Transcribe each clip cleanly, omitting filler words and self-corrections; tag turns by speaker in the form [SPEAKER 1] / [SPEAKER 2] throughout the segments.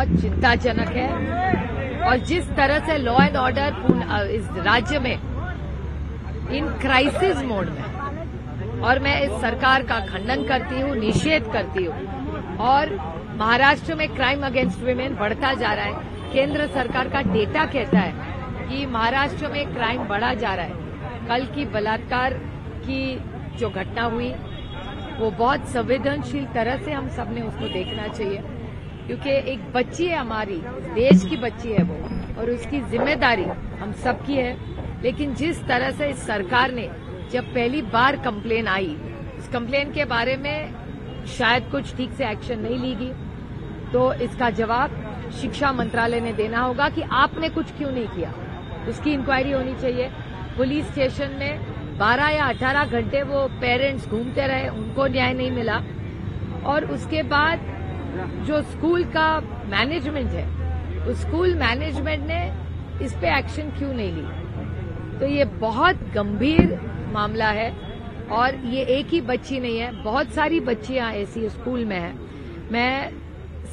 [SPEAKER 1] बहुत चिंताजनक है और जिस तरह से लॉ एंड ऑर्डर इस राज्य में इन क्राइसिस मोड में, और मैं इस सरकार का खंडन करती हूँ, निषेध करती हूँ। और महाराष्ट्र में क्राइम अगेंस्ट वुमेन बढ़ता जा रहा है। केंद्र सरकार का डेटा कहता है कि महाराष्ट्र में क्राइम बढ़ा जा रहा है। कल की बलात्कार की जो घटना हुई वो बहुत संवेदनशील तरह से हम सबने उसको देखना चाहिए, क्योंकि एक बच्ची है, हमारी देश की बच्ची है वो, और उसकी जिम्मेदारी हम सबकी है। लेकिन जिस तरह से इस सरकार ने जब पहली बार कंप्लेन आई, उस कंप्लेन के बारे में शायद कुछ ठीक से एक्शन नहीं ली गई, तो इसका जवाब शिक्षा मंत्रालय ने देना होगा कि आपने कुछ क्यों नहीं किया। उसकी इंक्वायरी होनी चाहिए। पुलिस स्टेशन में 12 या 18 घंटे वो पेरेंट्स घूमते रहे, उनको न्याय नहीं मिला। और उसके बाद जो स्कूल का मैनेजमेंट है, उस स्कूल मैनेजमेंट ने इस पे एक्शन क्यों नहीं ली। तो ये बहुत गंभीर मामला है और ये एक ही बच्ची नहीं है, बहुत सारी बच्चियां ऐसी स्कूल में हैं। मैं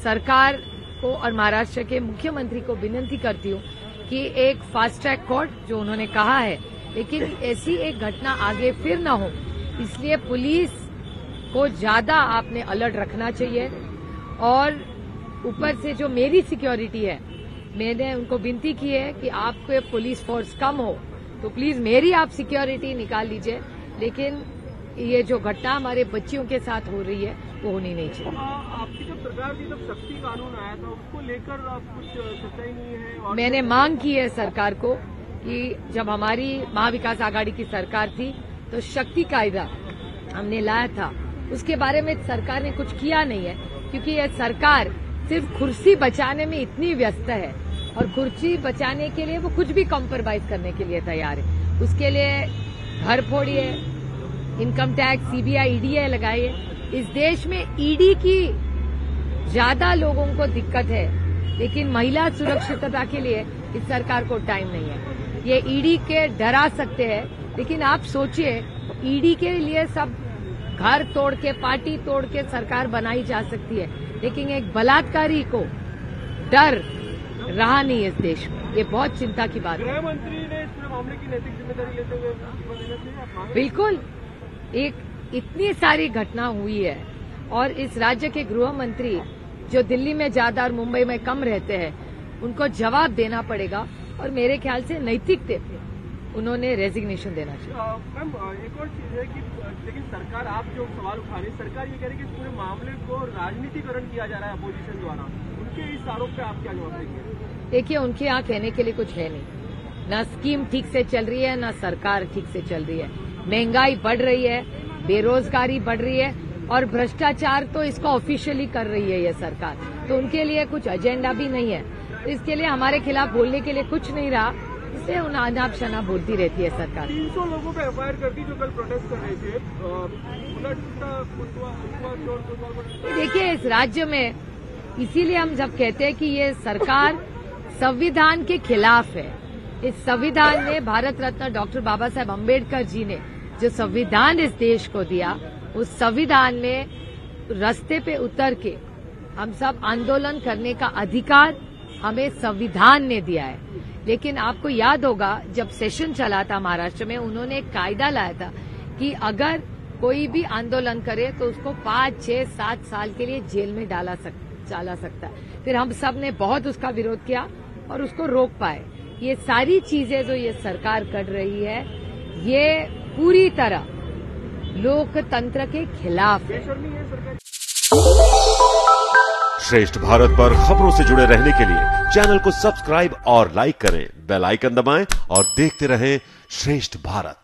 [SPEAKER 1] सरकार को और महाराष्ट्र के मुख्यमंत्री को विनती करती हूँ कि एक फास्ट ट्रैक कोर्ट जो उन्होंने कहा है, लेकिन ऐसी एक घटना आगे फिर न हो, इसलिए पुलिस को ज्यादा आपने अलर्ट रखना चाहिए। और ऊपर से जो मेरी सिक्योरिटी है, मैंने उनको विनती की है कि आपके पुलिस फोर्स कम हो तो प्लीज मेरी आप सिक्योरिटी निकाल लीजिए, लेकिन ये जो घटना हमारे बच्चियों के साथ हो रही है वो होनी नहीं चाहिए।
[SPEAKER 2] आपकी जब सरकार थी तब शक्ति कानून आया था, उसको लेकर आप कुछ सच्चाई नहीं है? और
[SPEAKER 1] मैंने मांग की है सरकार को कि जब हमारी महाविकास आघाड़ी की सरकार थी तो शक्ति कायदा हमने लाया था, उसके बारे में सरकार ने कुछ किया नहीं है, क्योंकि यह सरकार सिर्फ कुर्सी बचाने में इतनी व्यस्त है और कुर्सी बचाने के लिए वो कुछ भी कॉम्प्रोमाइज करने के लिए तैयार है। उसके लिए घर फोड़िए, इनकम टैक्स, सीबीआई, ईडी लगाइए। इस देश में ईडी की ज्यादा लोगों को दिक्कत है, लेकिन महिला सुरक्षितता के लिए इस सरकार को टाइम नहीं है। ये ईडी के डरा सकते हैं, लेकिन आप सोचिए ईडी के लिए सब घर तोड़ के, पार्टी तोड़ के सरकार बनाई जा सकती है, लेकिन एक बलात्कारी को डर रहा नहीं इस देश में। ये बहुत चिंता की बात है।
[SPEAKER 2] गृह मंत्री ने इस मामले की नैतिक जिम्मेदारी लेते हुए इस्तीफा देना चाहिए?
[SPEAKER 1] बिल्कुल। एक इतनी सारी घटना हुई है और इस राज्य के गृह मंत्री जो दिल्ली में ज्यादा और मुंबई में कम रहते हैं, उनको जवाब देना पड़ेगा और मेरे ख्याल से नैतिक थे उन्होंने रेजिग्नेशन देना चाहिए।
[SPEAKER 2] मैम, एक और चीज है कि लेकिन सरकार, आप जो सवाल उठा रही है, सरकार ये कह रही है कि इस पूरे मामले को राजनीतिकरण किया जा रहा है अपोजिशन द्वारा, उनके इस आरोप पे आप क्या जवाब देंगे?
[SPEAKER 1] देखिए, उनके यहाँ कहने के लिए कुछ है नहीं। ना स्कीम ठीक से चल रही है, ना सरकार ठीक से चल रही है। महंगाई बढ़ रही है, बेरोजगारी बढ़ रही है और भ्रष्टाचार तो इसको ऑफिशियली कर रही है ये सरकार। तो उनके लिए कुछ एजेंडा भी नहीं है, तो इसके लिए हमारे खिलाफ बोलने के लिए कुछ नहीं रहा, इससे अनाप शनाप बोलती रहती है सरकार।
[SPEAKER 2] 300 लोगों पे एफआईआर कर दी जो कल प्रोटेस्ट कर रहे थे।
[SPEAKER 1] देखिए, इस राज्य में इसीलिए हम जब कहते हैं कि ये सरकार संविधान के खिलाफ है। इस संविधान में भारत रत्न डॉक्टर बाबा साहेब अम्बेडकर जी ने जो संविधान इस देश को दिया, उस संविधान में रास्ते पे उतर के हम सब आंदोलन करने का अधिकार हमें संविधान ने दिया है। लेकिन आपको याद होगा जब सेशन चला था महाराष्ट्र में, उन्होंने एक कायदा लाया था कि अगर कोई भी आंदोलन करे तो उसको 5, 6, 7 साल के लिए जेल में डाला सकता है। फिर हम सब ने बहुत उसका विरोध किया और उसको रोक पाए। ये सारी चीजें जो ये सरकार कर रही है, ये पूरी तरह लोकतंत्र के खिलाफ है।
[SPEAKER 3] श्रेष्ठ भारत पर खबरों से जुड़े रहने के लिए चैनल को सब्सक्राइब और लाइक करें, बेल आइकन दबाएं और देखते रहें श्रेष्ठ भारत।